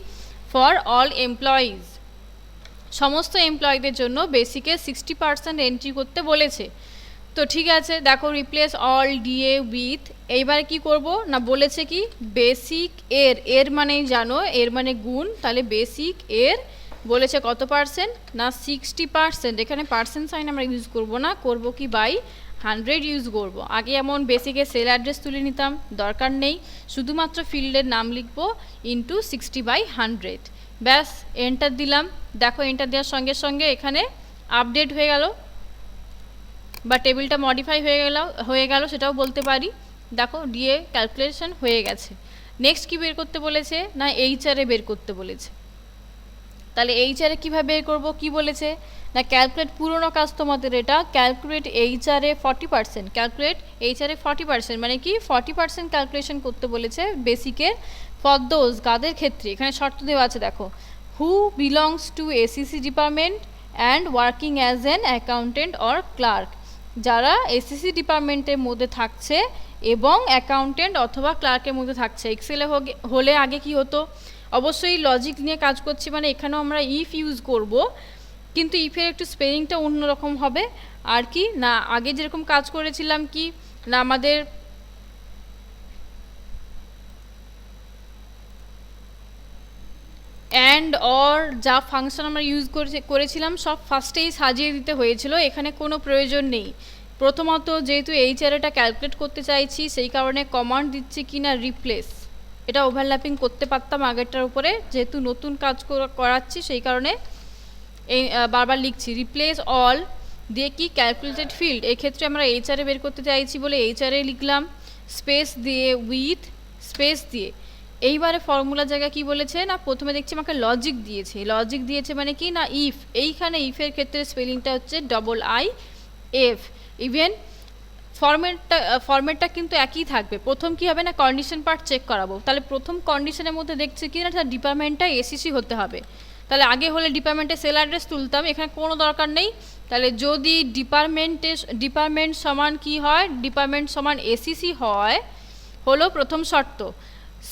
for all employees, সমস্ত এমপ্লয়ীদের জন্য বেসিকে 60% এন্ট্রি করতে বলেছে। তো ঠিক আছে, দেখো রিপ্লেস অল ডিএ উইথ, এইবারে কি করব না বলেছে কি বেসিক এর, এর মানেই জানো এর মানে গুণ, তাহলে বেসিক এর বলেছে কত পার্সেন্ট না 60%। এখানে পার্সেন্ট সাইন আমরা ইউজ করব না, করব কি বাই 100 ইউজ করব। আগে এমন বেসিকে সেল অ্যাড্রেস তুলে নিতাম, দরকার নেই, শুধুমাত্র ফিল্ডের নাম লিখব ইন্টু 60/100, ব্যাস এন্টার দিলাম। দেখো এন্টার দেওয়ার সঙ্গে সঙ্গে এখানে আপডেট হয়ে গেল বা টেবিলটা মডিফাই হয়ে গেল সেটাও বলতে পারি। দেখো ডিএ ক্যালকুলেশন হয়ে গেছে। নেক্সট কি বের করতে বলেছে না এইচআরে বের করতে বলেছে। তাহলে এইচআরে কীভাবে বের করবো, কি বলেছে না ক্যালকুলেট, পুরোনো কাজ তোমাদের এটা, ক্যালকুলেট এইচআরে 40%, ক্যালকুলেট এইচআরে 40%, মানে কি 40% ক্যালকুলেশন করতে বলেছে বেসিকের ফর দোজ, কাদের ক্ষেত্রে, এখানে শর্ত দেওয়া আছে দেখো, who belongs to ACC department and working as an accountant or clerk, যারা এসিসি ডিপার্টমেন্টের মধ্যে থাকছে এবং অ্যাকাউন্টেন্ট অথবা ক্লার্কের মধ্যে থাকছে। এক্সেলে হলে আগে কি হতো, অবশ্যই লজিক নিয়ে কাজ করছি মানে এখানেও আমরা ইফ ইউজ করব, কিন্তু ইফের একটু স্পেলিংটা অন্যরকম হবে। আর কি না আগে যেরকম কাজ করেছিলাম কি না আমাদের অ্যান্ড অর যা ফাংশন আমরা ইউজ করেছিলাম সব ফার্স্টেই সাজিয়ে দিতে হয়েছিল, এখানে কোনো প্রয়োজন নেই। প্রথমত যেহেতু এইচআরটা ক্যালকুলেট করতে চাইছি সেই কারণে কমান্ড দিচ্ছি কি না রিপ্লেস, এটা ওভারল্যাপিং করতে পারতাম আগেরটার উপরে, যেহেতু নতুন কাজ করাচ্ছি সেই কারণে এই বারবার লিখছি রিপ্লেস অল দিয়ে কি ক্যালকুলেটেড ফিল্ড, এক্ষেত্রে আমরা এইচআরে বের করতে চাইছি বলে এইচআরে লিখলাম, স্পেস দিয়ে উইথ স্পেস দিয়ে। এইবারে ফর্মুলা জায়গায় কি বলেছে না প্রথমে দেখছি আমাকে লজিক দিয়েছে মানে কি না ইফ, এইখানে ইফের ক্ষেত্রে স্পেলিংটা হচ্ছে IF। ইভেন ফরম্যাটটা কিন্তু একই থাকবে। প্রথম কি হবে না কন্ডিশন পার্ট চেক করাবো, তাহলে প্রথম কন্ডিশনের মধ্যে দেখছি কি না ডিপার্টমেন্টটা এসিসি হতে হবে, তাহলে আগে হলে ডিপার্টমেন্টে সেল অ্যাড্রেস তুলতাম, এখানে কোনো দরকার নেই। তাহলে যদি ডিপার্টমেন্ট সমান কি হয়, ডিপার্টমেন্ট সমান এসিসি হয় হলো প্রথম শর্ত,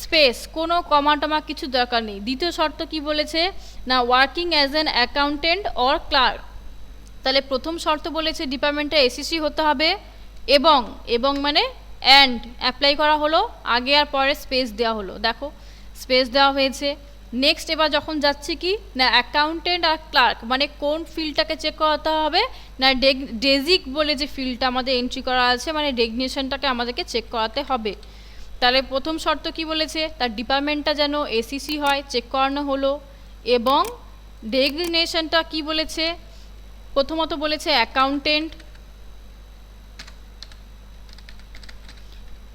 স্পেস কোনো কমা টমা কিছু দরকার নেই। দ্বিতীয় শর্ত কি বলেছে না working as an accountant or clerk, তাহলে প্রথম শর্ত বলেছে ডিপার্টমেন্টে এসিসি হতে হবে এবং মানে অ্যান্ড অ্যাপ্লাই করা হলো, আগে আর পরে স্পেস দেওয়া হলো, দেখো স্পেস দেওয়া হয়েছে। নেক্সট এবার যখন যাচ্ছি কি না অ্যাকাউন্টেন্ট আর ক্লার্ক, মানে কোন ফিল্ডটাকে চেক করাতে হবে না ডেজিক বলে যে ফিল্ডটা আমাদের এন্ট্রি করা আছে মানে ডেগনেশনটাকে আমাদেরকে চেক করাতে হবে। তাহলে প্রথম শর্ত কি বলেছে তার ডিপার্টমেন্টটা যেন এসিসি হয়, চেক করানো হলো, এবং ডেগনেশনটা কি বলেছে প্রথমত বলেছে অ্যাকাউন্টেন্ট,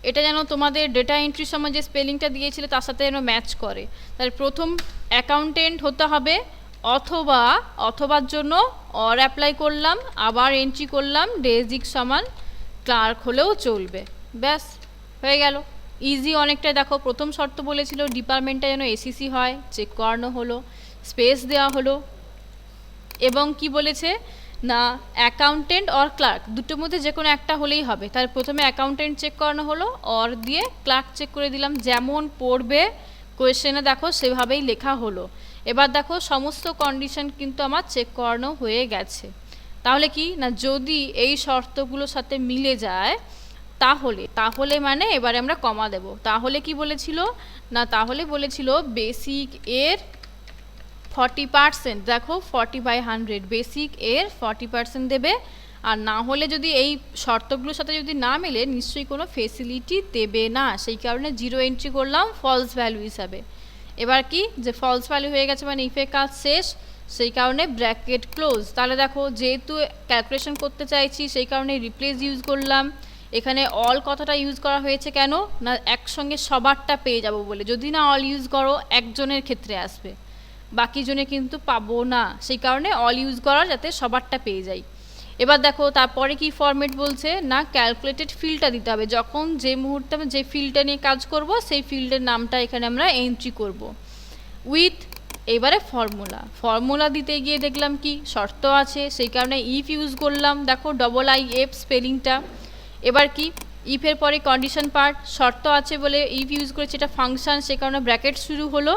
এটা যেন তোমাদের ডেটা এন্ট্রির সময় যে স্পেলিংটা দিয়েছিল তার সাথে যেন ম্যাচ করে। তাহলে প্রথম অ্যাকাউন্টেন্ট হতে হবে অথবার জন্য অর অ্যাপ্লাই করলাম, আবার এন্ট্রি করলাম ডেজিক সমান ক্লার্ক হলেও চলবে, ব্যাস হয়ে গেল ইজি অনেকটা। দেখো প্রথম শর্ত বলেছিল ডিপার্টমেন্টটা যেন এসিসি হয়, চেক করানো হলো, স্পেস দেওয়া হলো, এবং কি বলেছে না অ্যাকাউন্টেন্ট অর ক্লার্ক দুটোর মধ্যে যে কোনো একটা হলেই হবে। তাহলে প্রথমে অ্যাকাউন্টেন্ট চেক করানো হলো, অর দিয়ে ক্লার্ক চেক করে দিলাম, যেমন পড়বে কোয়েশ্চেনে দেখো সেভাবেই লেখা হলো। এবার দেখো সমস্ত কন্ডিশন কিন্তু আমার চেক করানো হয়ে গেছে। তাহলে কি না যদি এই শর্তগুলোর সাথে মিলে যায় তাহলে মানে এবারে আমরা কমা দেব। তাহলে কি বলেছিল না তাহলে বলেছিল বেসিক এর 40%, দেখো 40/100 বেসিক এর 40% দেবে, আর না হলে যদি এই শর্তগুলোর সাথে যদি না মেলে নিশ্চয়ই কোনো ফেসিলিটি দেবে না, সেই কারণে 0 এন্ট্রি করলাম ফলস ভ্যালু হিসাবে। এবার কি যে ফলস ভ্যালু হয়ে গেছে মানে ইফের কাজ শেষ, সেই কারণে ব্র্যাকেট ক্লোজ। তাহলে দেখো যেহেতু ক্যালকুলেশন করতে চাইছি সেই কারণে রিপ্লেস ইউজ করলাম। এখানে অল কথাটা ইউজ করা হয়েছে কেন না একসঙ্গে সবারটা পেয়ে যাব বলে, যদি না অল ইউজ করো একজনের ক্ষেত্রে আসবে, বাকি জনে কিন্তু পাবো না, সেই কারণে অল ইউজ করা যাতে সবারটা পেয়ে যাই। এবার দেখো তারপরে কি ফরম্যাট বলছে না ক্যালকুলেটেড ফিল্ডটা দিতে হবে, যখন যে মুহূর্তে আমি যে ফিল্ডটা নিয়ে কাজ করব সেই ফিল্ডের নামটা এখানে আমরা এন্ট্রি করব উইথ। এবারে ফর্মুলা দিতে গিয়ে দেখলাম কি শর্ত আছে, সেই কারণে ইফ ইউজ করলাম, দেখো IF স্পেলিংটা। এবার কি ইফের পরে কন্ডিশন পার্ট, শর্ত আছে বলে ইফ ইউজ করেছে, এটা ফাংশন সেই কারণে ব্র্যাকেট শুরু হলো।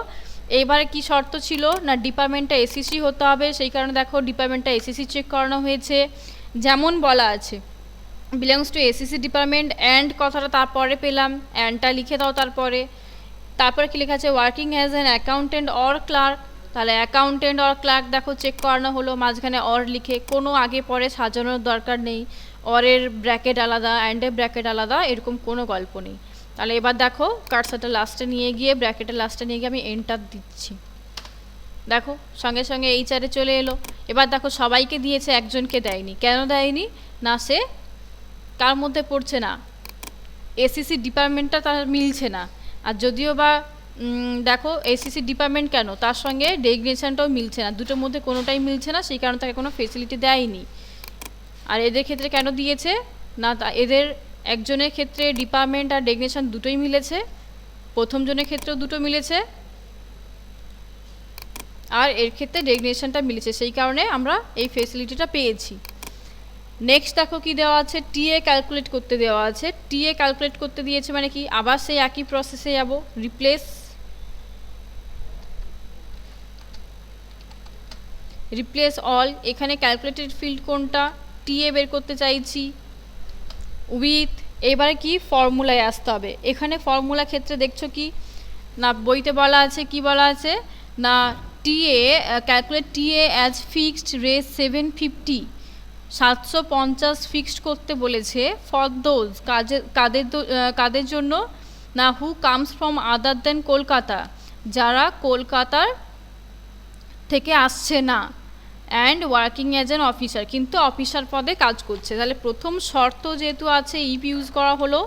এবারে কি শর্ত ছিল না ডিপার্টমেন্টটা এসিসি হতে হবে, সেই কারণে দেখো ডিপার্টমেন্টটা এসিসি চেক করানো হয়েছে, যেমন বলা আছে belongs to ACC department, and কথাটা তারপরে পেলাম, অ্যান্ডটা লিখে দাও তারপরে কি লেখা আছে, working as an accountant or clerk. তাহলে অ্যাকাউন্টেন্ট অর ক্লার্ক দেখো চেক করানো হলো, মাঝখানে অর লিখে, কোনো আগে পরে সাজানোর দরকার নেই, অরের ব্র্যাকেট আলাদা, অ্যান্ডের ব্র্যাকেট আলাদা, এরকম কোনো গল্প নেই। তাহলে এবার দেখো কার্সারটা লাস্টে নিয়ে গিয়ে, ব্র্যাকেটের লাস্টে নিয়ে গিয়ে আমি এন্টার দিচ্ছি, দেখো সঙ্গে সঙ্গে এইচআরে চলে এলো। এবার দেখো সবাইকে দিয়েছে, একজনকে দেয়নি, কেন দেয়নি না, সে কার মধ্যে পড়ছে না, এসিসি ডিপার্টমেন্টটা তার মিলছে না। আর যদিও বা দেখো এসিসি ডিপার্টমেন্ট কেন, তার সঙ্গে ডেজিগনেশনটাও মিলছে না, দুটোর মধ্যে কোনোটাই মিলছে না, সেই কারণে তাকে কোনো ফেসিলিটি দেয়নি। আর এদের ক্ষেত্রে কেন দিয়েছে না, এদের একজনের ক্ষেত্রে ডিপার্টমেন্ট আর ডেজিগনেশন দুটোই মিলেছে, প্রথম জনের ক্ষেত্রেও দুটো মিলেছে, আর এর ক্ষেত্রে ডেজিগনেশনটা মিলেছে, সেই কারণে আমরা এই ফেসিলিটিটা পেয়েছি। নেক্সট দেখো কি দেওয়া আছে, টিএ ক্যালকুলেট করতে দেওয়া আছে। টিএ ক্যালকুলেট করতে দিয়েছে মানে কি, আবার সেই একই প্রসেসে যাব, রিপ্লেস অল। এখানে ক্যালকুলেটেড ফিল্ড কোনটা, টিএ বের করতে চাইছি, উইথ, এবারে কি ফর্মুলায় আসতে হবে। এখানে ফর্মুলা ক্ষেত্রে দেখছো কি না, বইতে বলা আছে, কি বলা আছে না, TA calculate TA as fixed rates 750, 750 fixed করতে বলেছে, ফর দোজ কাদের জন্য না, who comes from other than Kolkata, যারা কলকাতার থেকে আসছে না, and working as an officer, কিন্তু অফিসার পদে কাজ করছে। তাহলে প্রথম শর্ত যেহেতু আছে, ইফ ইউজ করা হলো,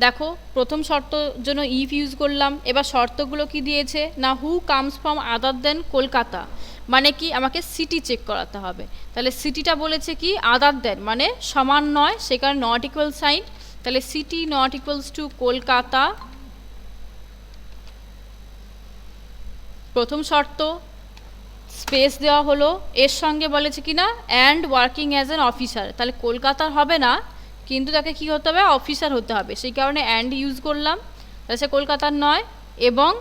দেখো প্রথম শর্তর জন্য ইফ ইউজ করলাম। এবার শর্তগুলো কি দিয়েছে না, who comes from other than Kolkata, মানে কি আমাকে সিটি চেক করাতে হবে। তাহলে সিটিটা বলেছে কি আদার দেন, মানে সমান নয়, সে কারণে নট ইকুয়াল সাইন। তাহলে city not equals to Kolkata, প্রথম শর্ত, স্পেস দেওয়া হলো, এর সঙ্গে বলেছে কি না and working as an officer, তাহলে কলকাতার হবে না, কিন্তু তাকে কি হতে হবে, অফিসার হতে হবে, সেই কারণে অ্যান্ড ইউজ করলাম। তাহলে সে কলকাতার নয়, এবং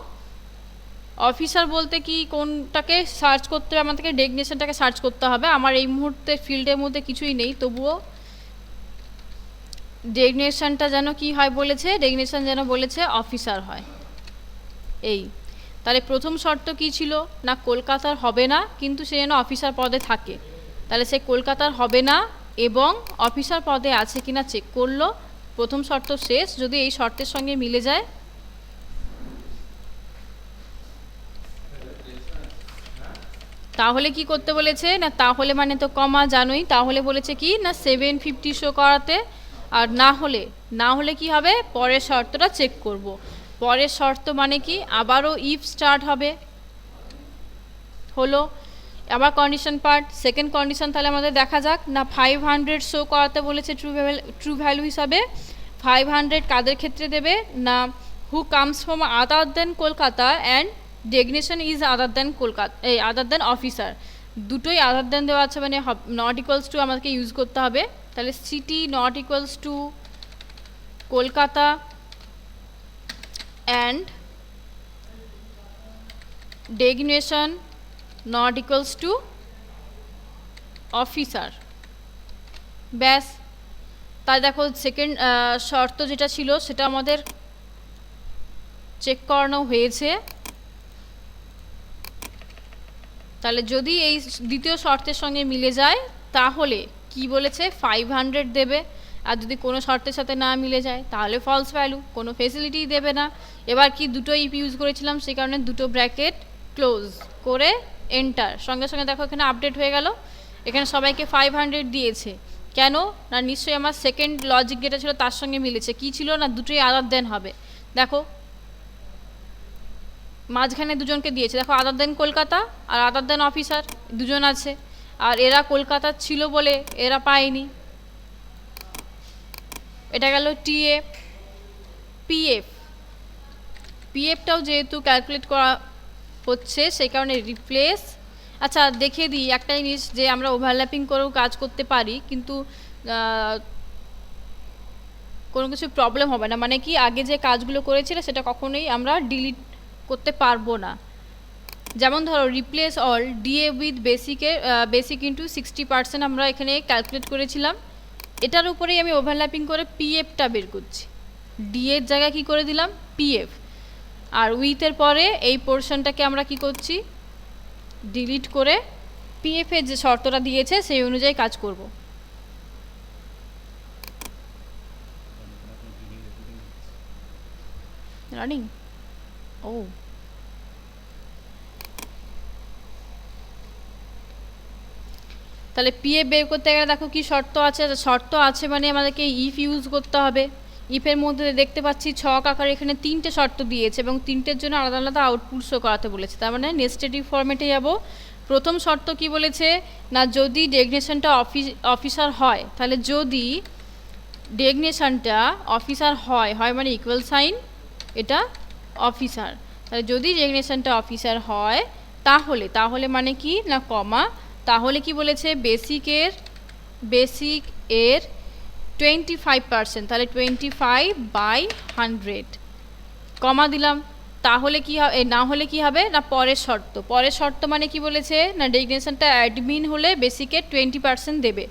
অফিসার বলতে কি কোনটাকে সার্চ করতে হবে, আমাদেরকে ডেজিগনেশনটাকে সার্চ করতে হবে। আমার এই মুহূর্তে ফিল্ডের মধ্যে কিছুই নেই, তবুও ডেজিগনেশনটা যেন কি হয় বলেছে, ডেজিগনেশন যেন বলেছে অফিসার হয়। এই তাহলে প্রথম শর্ত কি ছিল না, কলকাতার হবে না, কিন্তু সে যেন অফিসার পদে থাকে। তাহলে সে কলকাতার হবে না এবং অফিসার পদে আছে কিনা চেক করলো, প্রথম শর্ত শেষ। যদি এই শর্তের সঙ্গে মিলে যায়, তাহলে কি করতে বলেছে না, তাহলে মানে তো কমা জানোই, তাহলে বলেছে কি না 750 শো করাতে, আর না হলে কি হবে, পরের শর্তটা চেক করব। পরের শর্ত মানে কি, আবারও ইফ স্টার্ট হবে, হলো আবার কন্ডিশন পার্ট, সেকেন্ড কন্ডিশন। তাহলে আমাদের দেখা যাক না, 500 শো করাতে বলেছে ট্রু ভ্যালু হিসাবে। 500 কাদের ক্ষেত্রে দেবে না, who comes from other than Kolkata and designation is other than Kolkata, এই আদার দেন অফিসার, দুটোই আদার দেন দেওয়া আছে, মানে নট ইকুয়ালস টু আমাদেরকে ইউজ করতে হবে। তাহলে city not equals to Kolkata and designation not equals to officer, ব্যাস। তাই দেখো সেকেন্ড শর্ত যেটা ছিল সেটা আমাদের চেক করানো হয়েছে। তাহলে যদি এই দ্বিতীয় শর্তের সঙ্গে মিলে যায়, তাহলে কি বলেছে 500 দেবে, আর যদি কোনো শর্তের সাথে না মিলে যায় তাহলে ফলস ভ্যালু, কোনো ফেসিলিটিই দেবে না। এবার কি দুটো ইফ ইউজ করেছিলাম, সেই কারণে দুটো ব্র্যাকেট ক্লোজ করে এন্টার, সঙ্গে সঙ্গে দেখো এখানে আপডেট হয়ে গেল। এখানে সবাইকে 500 দিয়েছে, কেন না নিশ্চয়ই আমার সেকেন্ড লজিক যেটা ছিল তার সঙ্গে মিলেছে, কি ছিল না দুটোই আদার দেন হবে। দেখো মাঝখানে দুজনকে দিয়েছে, দেখো আদার দেন কলকাতা আর আদার দেন অফিসার, দুজন আছে, আর এরা কলকাতার ছিল বলে এরা পায়নি। এটা গেল টিএ। পিএফটাও যেহেতু ক্যালকুলেট করা হচ্ছে, সেই কারণে রিপ্লেস। আচ্ছা দেখে দিই একটা জিনিস, যে আমরা ওভারল্যাপিং করেও কাজ করতে পারি, কিন্তু কোনো কিছু প্রবলেম হবে না, মানে কি আগে যে কাজগুলো করেছিল সেটা কখনোই আমরা ডিলিট করতে পারবো না। যেমন ধরো replace all DA with basic into 60% আমরা এখানে ক্যালকুলেট করেছিলাম, এটার উপরেই আমি ওভারল্যাপিং করে পিএফটা বের করছি। ডি এর জায়গায় কি করে দিলাম পিএফ, আর উইথের পরে এই পোর্শনটাকে আমরা কি করছি ডিলিট করে পিএফ এর যে শর্তটা দিয়েছে সেই অনুযায়ী কাজ করব। রানিং ও তাহলে পিএফ বের করতে গেলে দেখো কি শর্ত আছে, শর্ত আছে মানে আমাদেরকে ইফ ইউজ করতে হবে। ইফের মধ্যে দেখতে পাচ্ছি ছক আকারে এখানে 3টে শর্ত দিয়েছে এবং 3টের জন্য আলাদা আলাদা আউটপুট শো করাতে বলেছে, তার মানে নেস্টেড ইফ ফরম্যাটে যাব। প্রথম শর্ত কি বলেছে না যদি ডেগনেশনটা অফিসার হয়, তাহলে যদি ডেগনেশনটা অফিসার হয় মানে ইকুয়াল সাইন এটা অফিসার, তাহলে যদি ডেগনেশনটা অফিসার হয় তাহলে মানে কি না কমা, তাহলে কি বলেছে বেসিক এর 25%, তাহলে 25/100 কমা দিলাম। তাহলে কি হবে না হলে কি হবে না পরের শর্ত মানে কি বলেছে না ডেগনেশনটা অ্যাডমিন হলে বেসিকের 20% দেবে।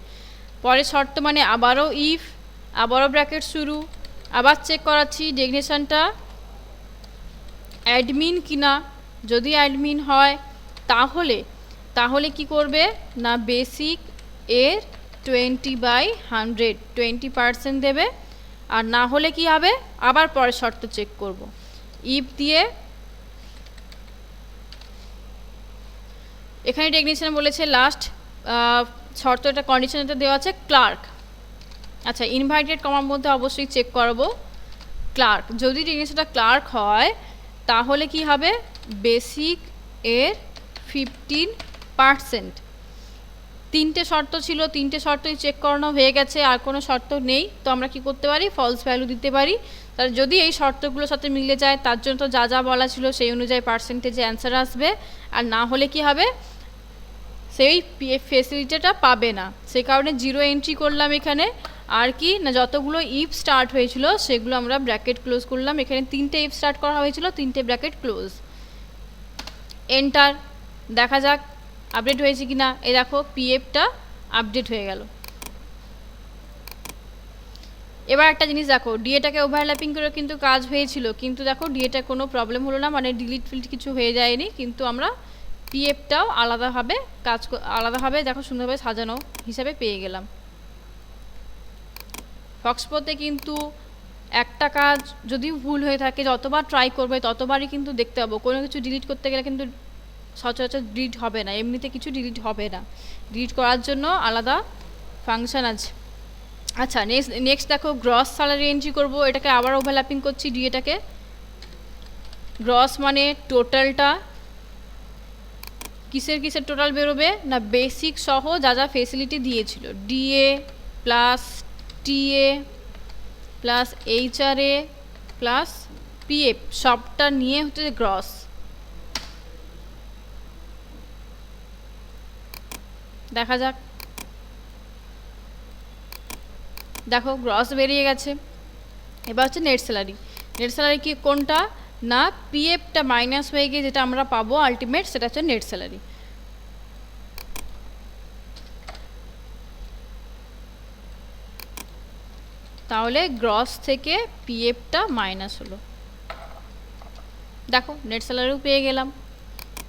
পরের শর্ত মানে আবারও ইফ, আবারও ব্র্যাকেট শুরু, আবার চেক করাচ্ছি ডেগনেশনটা অ্যাডমিন কিনা, যদি অ্যাডমিন হয় তাহলে কি করবে না বেসিক এর 20/100 20% দেবে, আর না হলে কি হবে আবার পরের শর্ত চেক করব। ইফ দিয়ে এখানে টেকনিশিয়ান বলেছে লাস্ট শর্তটা কন্ডিশনটা দেওয়া আছে ক্লার্ক। আচ্ছা ইনভাইটেড কমার মধ্যে অবশ্যই চেক করবো ক্লার্ক, যদি টেকনিশিয়ানটা ক্লার্ক হয় তাহলে কি হবে বেসিক এর 15%। 3টে শর্ত ছিল, 3টে শর্তই চেক করানো হয়ে গেছে, আর কোনো শর্ত নেই, তো আমরা কি করতে পারি ফলস ভ্যালু দিতে পারি। তাহলে যদি এই শর্তগুলোর সাথে মিলে যায় তার জন্য তো যা বলা ছিল সেই অনুযায়ী পার্সেন্টেজে অ্যান্সার আসবে, আর না হলে কি হবে সেই পিএফ ফেসিলিটিটা পাবে না, সেই কারণে 0 এন্ট্রি করলাম এখানে। আর কি না যতগুলো ইফ স্টার্ট হয়েছিল সেগুলো আমরা ব্র্যাকেট ক্লোজ করলাম, এখানে 3টে ইফ স্টার্ট করা হয়েছিল, 3টে ব্র্যাকেট ক্লোজ, এন্টার। দেখা যাক আপডেট হয়েছে কিনা, এই দেখো পিএফটা আপডেট হয়ে গেল। এবার একটা জিনিস দেখো ডিএটাকে ওভারল্যাপিং করে কিন্তু কাজ হয়েছিল, কিন্তু দেখো ডিএটা কোনো প্রবলেম হলো না, মানে ডিলিট ফিল্ড কিছু হয়ে যায়নি, কিন্তু আমরা পিএফটাও আলাদাভাবে দেখো সুন্দরভাবে সাজানো হিসাবে পেয়ে গেলাম। ফক্সপোতে কিন্তু একটা কাজ যদি ভুল হয়ে থাকে যতবার ট্রাই করবে ততবারই কিন্তু দেখতে পাবো, কোনো কিছু ডিলিট করতে গেলে কিন্তু সচরাচর ডিলিট হবে না, এমনিতে কিছু ডিলিট হবে না, ডিলিট করার জন্য আলাদা ফাংশন আছে। আচ্ছা নেক্সট দেখো গ্রস স্যালারি এন্ট্রি করব, এটাকে আবার ওভারল্যাপিং করছি ডিএটাকে। গ্রস মানে টোটালটা, কিসের টোটাল বেরোবে না বেসিক সহ যা ফেসিলিটি দিয়েছিল, DA plus TA plus HRA plus PF সবটা নিয়ে হচ্ছে গ্রস। দেখা যাক, দেখো গ্রস বেরিয়ে গেছে। এবার হচ্ছে নেট স্যালারি। নেট স্যালারি কি কোনটা না পিএফটা মাইনাস হয়ে গিয়ে যেটা আমরা পাবো আলটিমেট সেটা হচ্ছে নেট স্যালারি। তাহলে গ্রস থেকে পিএফটা মাইনাস হলো, দেখো নেট স্যালারিও পেয়ে গেলাম।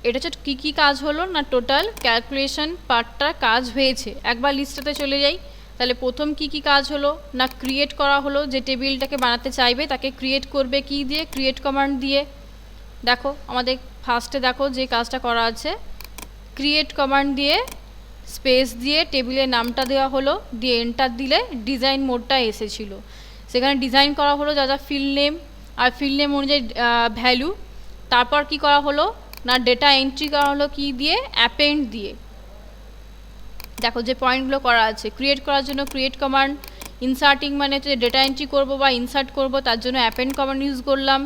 এটা হচ্ছে কী কাজ হলো না টোটাল ক্যালকুলেশন পার্টটা কাজ হয়েছে। একবার লিস্টটাতে চলে যাই, তাহলে প্রথম কি কাজ হলো না ক্রিয়েট করা হলো, যে টেবিলটাকে বানাতে চাইবে তাকে ক্রিয়েট করবে কি দিয়ে ক্রিয়েট কমান্ড দিয়ে। দেখো আমাদের ফার্স্টে দেখো যে কাজটা করা আছে ক্রিয়েট কমান্ড দিয়ে স্পেস দিয়ে টেবিলের নামটা দেওয়া হলো, দিয়ে এন্টার দিলে ডিজাইন মোডটা এসেছিল, সেখানে ডিজাইন করা হলো যা ফিল্ড নেম আর ফিল্ড নেম অনুযায়ী ভ্যালু। তারপর কি করা হলো না ডেটা এন্ট্রি করা হলো কি দিয়ে অ্যাপেন্ড দিয়ে। দেখো যে পয়েন্টগুলো করা আছে ক্রিয়েট করার জন্য ক্রিয়েট কমান্ড, ইনসার্টিং মানে হচ্ছে ডেটা এন্ট্রি করবো বা ইনসার্ট করবো তার জন্য অ্যাপেন্ড কমান্ড ইউজ করলাম।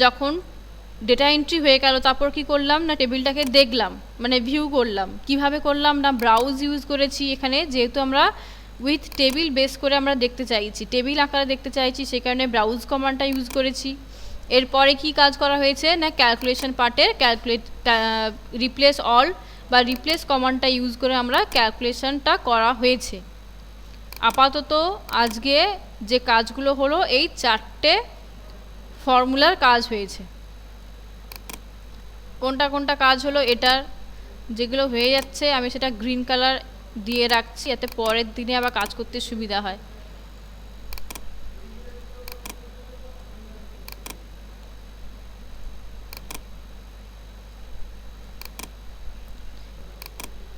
যখন ডেটা এন্ট্রি হয়ে গেল তারপর কি করলাম না টেবিলটাকে দেখলাম মানে ভিউ করলাম, কিভাবে করলাম না ব্রাউজ ইউজ করেছি এখানে, যেহেতু আমরা উইথ টেবিল বেস করে আমরা দেখতে চাইছি, টেবিল আকারে দেখতে চাইছি, সেই কারণে ব্রাউজ কমান্ডটা ইউজ করেছি। এরপরে কি কাজ করা হয়েছে না ক্যালকুলেশন পার্টের রিপ্লেস অল বা রিপ্লেস কমান্ডটা ইউজ করে আমরা ক্যালকুলেশনটা করা হয়েছে। আপাতত আজকে যে কাজগুলো হলো এই 4টে ফর্মুলার কাজ হয়েছে। কোনটা কোনটা কাজ হলো, এটার যেগুলো হয়ে যাচ্ছে আমি সেটা গ্রিন কালার দিয়ে রাখছি, যাতে পরের দিনে আবার কাজ করতে সুবিধা হয়।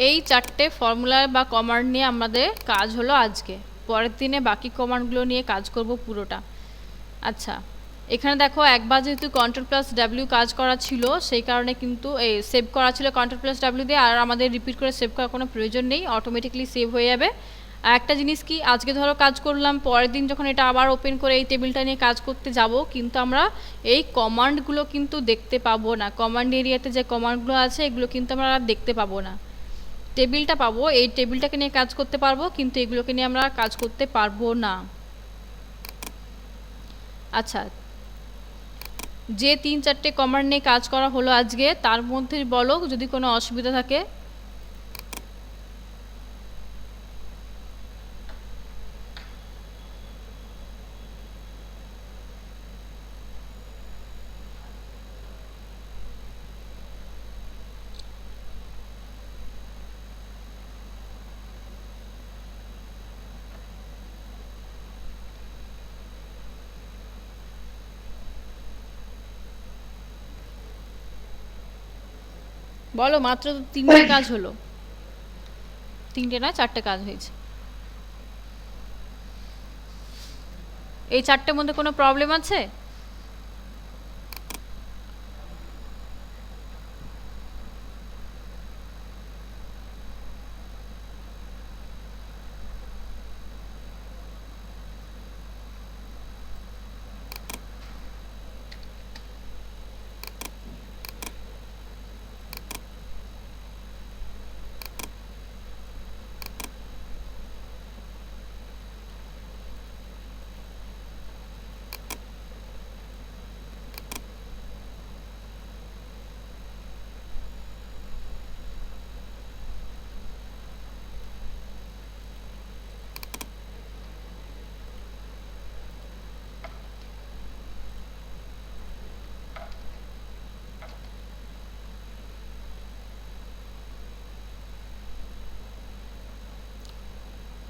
এই 4টে ফর্মুলা বা কমান্ড নিয়ে আমাদের কাজ হলো আজকে। পরের দিনে বাকি কমান্ডগুলো নিয়ে কাজ করব পুরোটা। আচ্ছা, এখানে দেখো একবার যেহেতু Ctrl+W কাজ করা ছিল, সেই কারণে কিন্তু এই সেভ করা ছিল Ctrl+W দিয়ে, আর আমাদের রিপিট করে সেভ করার কোনো প্রয়োজন নেই, অটোমেটিক্যালি সেভ হয়ে যাবে। আর একটা জিনিস কি, আজকে ধরো কাজ করলাম, পরের দিন যখন এটা আবার ওপেন করে এই টেবিলটা নিয়ে কাজ করতে যাব, কিন্তু আমরা এই কমান্ডগুলো কিন্তু দেখতে পাবো না। কমান্ড এরিয়াতে যে কমান্ডগুলো আছে এগুলো কিন্তু আমরা আর দেখতে পাবো না। টেবিলটা পাবো, এই টেবিলটাকে নিয়ে কাজ করতে পারবো, কিন্তু এগুলোকে নিয়ে আমরা কাজ করতে পারবো না। আচ্ছা, যে 3-4টে কমান্ড নিয়ে কাজ করা হলো আজকে, তার মধ্যে বলো যদি কোনো অসুবিধা থাকে। বলো, মাত্র 3টে কাজ হলো, 3টে না 4টে কাজ হয়েছে। এই 4টের মধ্যে কোনো প্রবলেম আছে?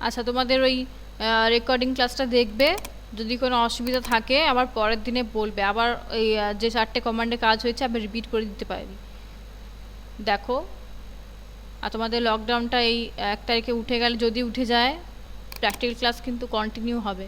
আচ্ছা, তোমাদের ওই রেকর্ডিং ক্লাসটা দেখবে, যদি কোনো অসুবিধা থাকে আবার পরের দিনে বলবে, আবার এই যে 4টে কমান্ডে কাজ হয়েছে আবার রিপিট করে দিতে পারি। দেখো, আর তোমাদের লকডাউনটা এই 1 তারিখে উঠে গেলে, যদি উঠে যায়, প্র্যাকটিক্যাল ক্লাস কিন্তু কন্টিনিউ হবে।